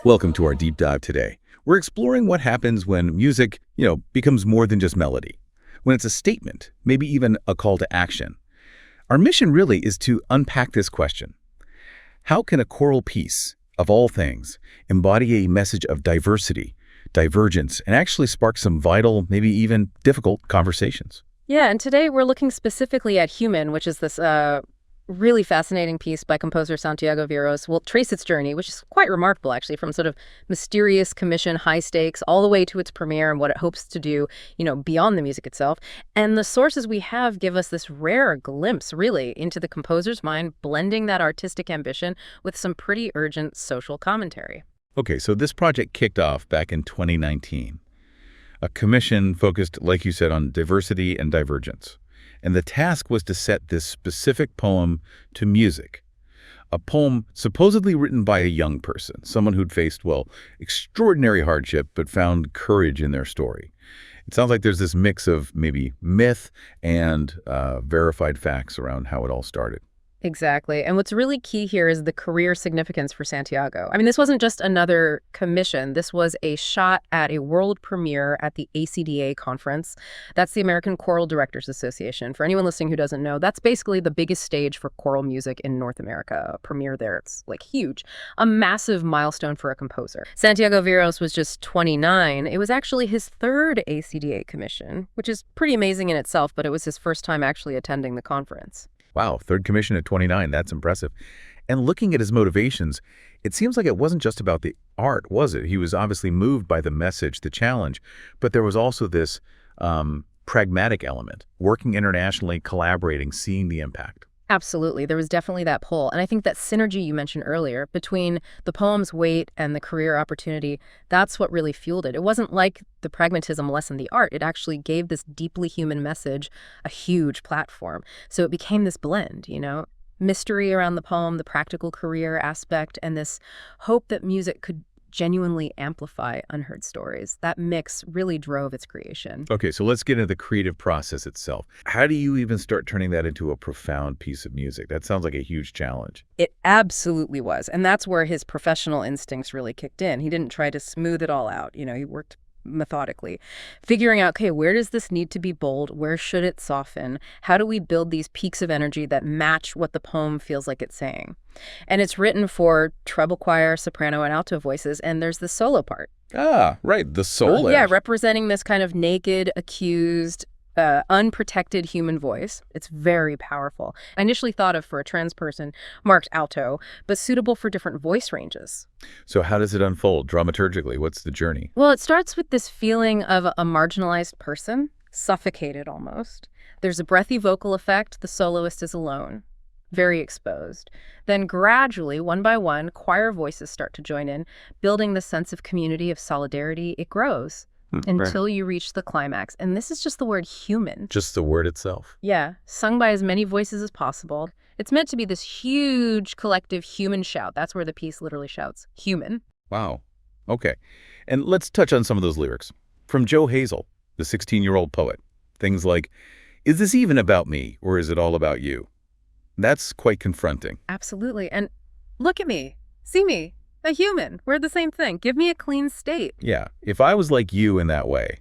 Welcome to our deep dive today. We're exploring what happens when music, becomes more than just melody. When it's a statement, maybe even a call to action. Our mission really is to unpack this question. How can a choral piece, of all things, embody a message of diversity, divergence, and actually spark some vital, maybe even difficult conversations? Yeah, and today we're looking specifically at Human, which is this really fascinating piece by composer Santiago Veros. We'll trace its journey, which is quite remarkable, actually, from sort of mysterious commission, high stakes, all the way to its premiere and what it hopes to do, beyond the music itself. And the sources we have give us this rare glimpse, really, into the composer's mind, blending that artistic ambition with some pretty urgent social commentary. Okay, so this project kicked off back in 2019. A commission focused, like you said, on diversity and divergence. And the task was to set this specific poem to music. A poem supposedly written by a young person, someone who'd faced, extraordinary hardship, but found courage in their story. It sounds like there's this mix of maybe myth and verified facts around how it all started. Exactly. And what's really key here is the career significance for Santiago. I mean, this wasn't just another commission. This was a shot at a world premiere at the ACDA conference. That's the American Choral Directors Association. For anyone listening who doesn't know, that's basically the biggest stage for choral music in North America. A premiere there, it's huge. A massive milestone for a composer. Santiago Veros was just 29. It was actually his third ACDA commission, which is pretty amazing in itself, but it was his first time actually attending the conference. Wow, third commission at 29, that's impressive. And looking at his motivations, it seems like it wasn't just about the art, was it? He was obviously moved by the message, the challenge, but there was also this pragmatic element, working internationally, collaborating, seeing the impact. Absolutely. There was definitely that pull. And I think that synergy you mentioned earlier between the poem's weight and the career opportunity, that's what really fueled it. It wasn't like the pragmatism lessened the art. It actually gave this deeply human message a huge platform. So it became this blend, mystery around the poem, the practical career aspect, and this hope that music could genuinely amplify unheard stories. That mix really drove its creation. Okay, so let's get into the creative process itself. How do you even start turning that into a profound piece of music? That sounds like a huge challenge. It absolutely was. And that's where his professional instincts really kicked in. He didn't try to smooth it all out. He worked methodically, figuring out, okay, where does this need to be bold? Where should it soften? How do we build these peaks of energy that match what the poem feels like it's saying? And it's written for treble choir, soprano, and alto voices, and there's the solo part. Ah, right, the solo. Yeah, representing this kind of naked, accused, unprotected human voice. It's very powerful. I initially thought of, for a trans person, marked alto, but suitable for different voice ranges. So how does it unfold dramaturgically? What's the journey? Well, it starts with this feeling of a marginalized person, suffocated almost. There's a breathy vocal effect. The soloist is alone, very exposed. Then gradually, one by one, choir voices start to join in, building the sense of community, of solidarity. It grows. Until you reach the climax. And this is just the word human. Just the word itself. Yeah, sung by as many voices as possible. It's meant to be this huge collective human shout. That's where the piece literally shouts, human. Wow. Okay. And let's touch on some of those lyrics. From Joe Hazel, the 16-year-old poet. Things like, is this even about me, or is it all about you? That's quite confronting. Absolutely. And look at me. See me. A human. We're the same thing. Give me a clean state. Yeah. If I was like you in that way,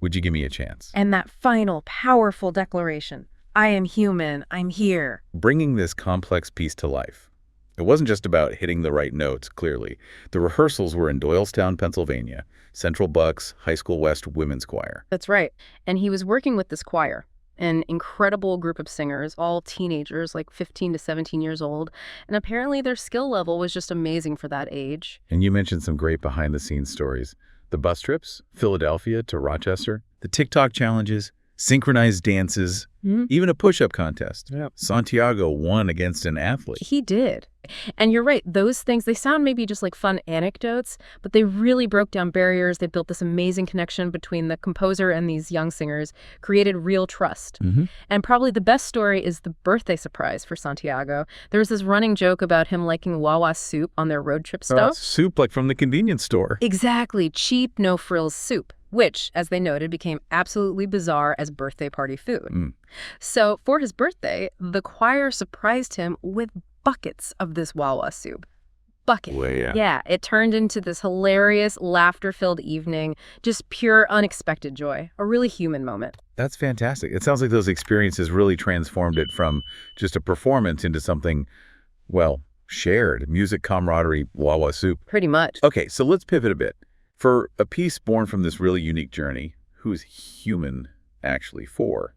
would you give me a chance? And that final, powerful declaration, I am human. I'm here. Bringing this complex piece to life. It wasn't just about hitting the right notes, clearly. The rehearsals were in Doylestown, Pennsylvania, Central Bucks High School West Women's Choir. That's right. And he was working with this choir. An incredible group of singers, all teenagers, like 15 to 17 years old. And apparently their skill level was just amazing for that age. And you mentioned some great behind-the-scenes stories. The bus trips, Philadelphia to Rochester, the TikTok challenges, synchronized dances, even a push-up contest. Yep. Santiago won against an athlete. He did. And you're right, those things, they sound maybe just like fun anecdotes, but they really broke down barriers. They built this amazing connection between the composer and these young singers, created real trust. And probably the best story is the birthday surprise for Santiago. There was this running joke about him liking Wawa Soup on their road trip stuff. Soup like from the convenience store. Exactly. Cheap, no-frills soup, which, as they noted, became absolutely bizarre as birthday party food. So for his birthday, the choir surprised him with buckets of this Wawa soup. bucket. Way, yeah. Yeah, it turned into this hilarious, laughter-filled evening, just pure, unexpected joy. A really human moment. That's fantastic. It sounds like those experiences really transformed it from just a performance into something, well, shared. Music, camaraderie, Wawa Soup. Pretty much. Okay, so let's pivot a bit. For a piece born from this really unique journey, who's human actually for?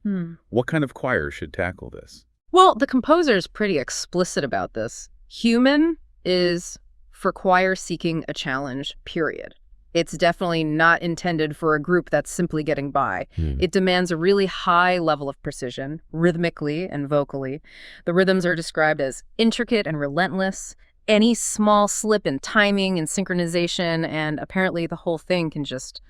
What kind of choir should tackle this? Well, the composer's pretty explicit about this. Human is for choir seeking a challenge, period. It's definitely not intended for a group that's simply getting by. It demands a really high level of precision, rhythmically and vocally. The rhythms are described as intricate and relentless. Any small slip in timing and synchronization, and apparently the whole thing can just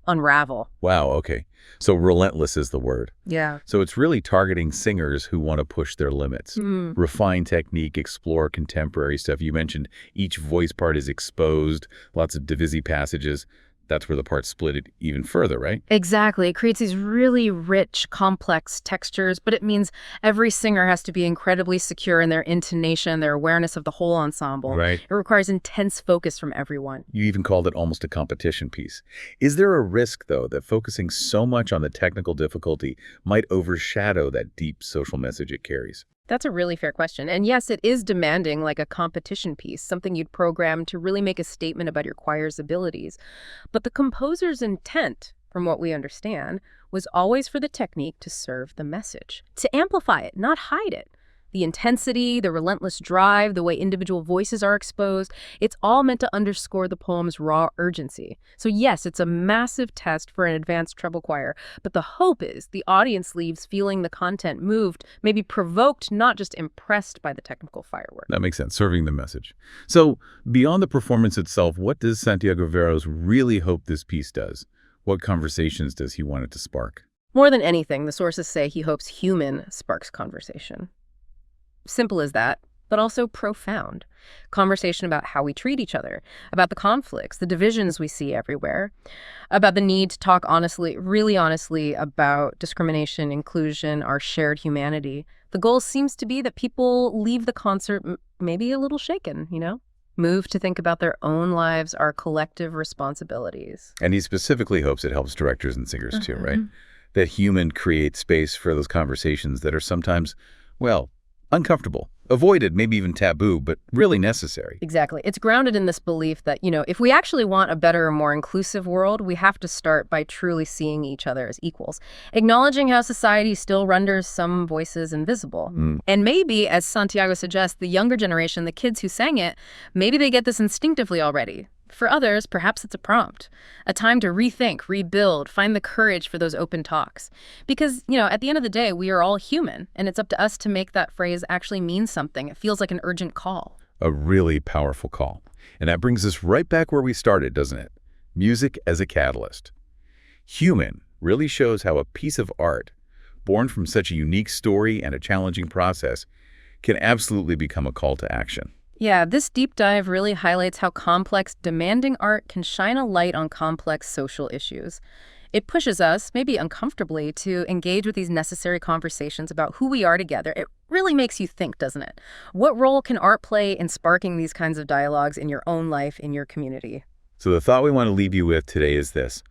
unravel. Wow, okay. So relentless is the word. Yeah. So it's really targeting singers who want to push their limits, refine technique, explore contemporary stuff. You mentioned each voice part is exposed, lots of divisi passages. That's where the parts split it even further, right? Exactly. It creates these really rich, complex textures, but it means every singer has to be incredibly secure in their intonation, their awareness of the whole ensemble. Right. It requires intense focus from everyone. You even called it almost a competition piece. Is there a risk, though, that focusing so much on the technical difficulty might overshadow that deep social message it carries? That's a really fair question. And yes, it is demanding, like a competition piece, something you'd program to really make a statement about your choir's abilities. But the composer's intent, from what we understand, was always for the technique to serve the message, to amplify it, not hide it. The intensity, the relentless drive, the way individual voices are exposed, it's all meant to underscore the poem's raw urgency. So yes, it's a massive test for an advanced treble choir, but the hope is the audience leaves feeling the content moved, maybe provoked, not just impressed by the technical firework. That makes sense, serving the message. So beyond the performance itself, what does Santiago Veros really hope this piece does? What conversations does he want it to spark? More than anything, the sources say he hopes human sparks conversation. Simple as that, but also profound. Conversation about how we treat each other, about the conflicts, the divisions we see everywhere, about the need to talk honestly, really honestly, about discrimination, inclusion, our shared humanity. The goal seems to be that people leave the concert maybe a little shaken, moved to think about their own lives, our collective responsibilities. And he specifically hopes it helps directors and singers too, right? That human creates space for those conversations that are sometimes, well, uncomfortable, avoided, maybe even taboo, but really necessary. Exactly. It's grounded in this belief that, if we actually want a better, more inclusive world, we have to start by truly seeing each other as equals, acknowledging how society still renders some voices invisible. And maybe, as Santiago suggests, the younger generation, the kids who sang it, maybe they get this instinctively already. For others, perhaps it's a prompt, a time to rethink, rebuild, find the courage for those open talks. Because, at the end of the day, we are all human, and it's up to us to make that phrase actually mean something. It feels like an urgent call. A really powerful call. And that brings us right back where we started, doesn't it? Music as a catalyst. Human really shows how a piece of art, born from such a unique story and a challenging process, can absolutely become a call to action. Yeah, this deep dive really highlights how complex, demanding art can shine a light on complex social issues. It pushes us, maybe uncomfortably, to engage with these necessary conversations about who we are together. It really makes you think, doesn't it? What role can art play in sparking these kinds of dialogues in your own life, in your community? So the thought we want to leave you with today is this.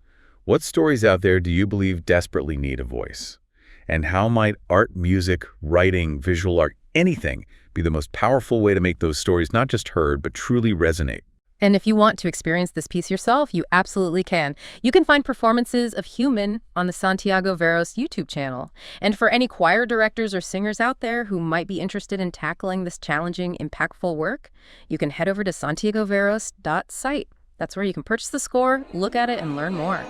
What stories out there do you believe desperately need a voice? And how might art, music, writing, visual art, anything be the most powerful way to make those stories not just heard, but truly resonate? And if you want to experience this piece yourself, you absolutely can. You can find performances of Human on the Santiago Veros YouTube channel. And for any choir directors or singers out there who might be interested in tackling this challenging, impactful work, you can head over to santiagoveros.site. That's where you can purchase the score, look at it, and learn more.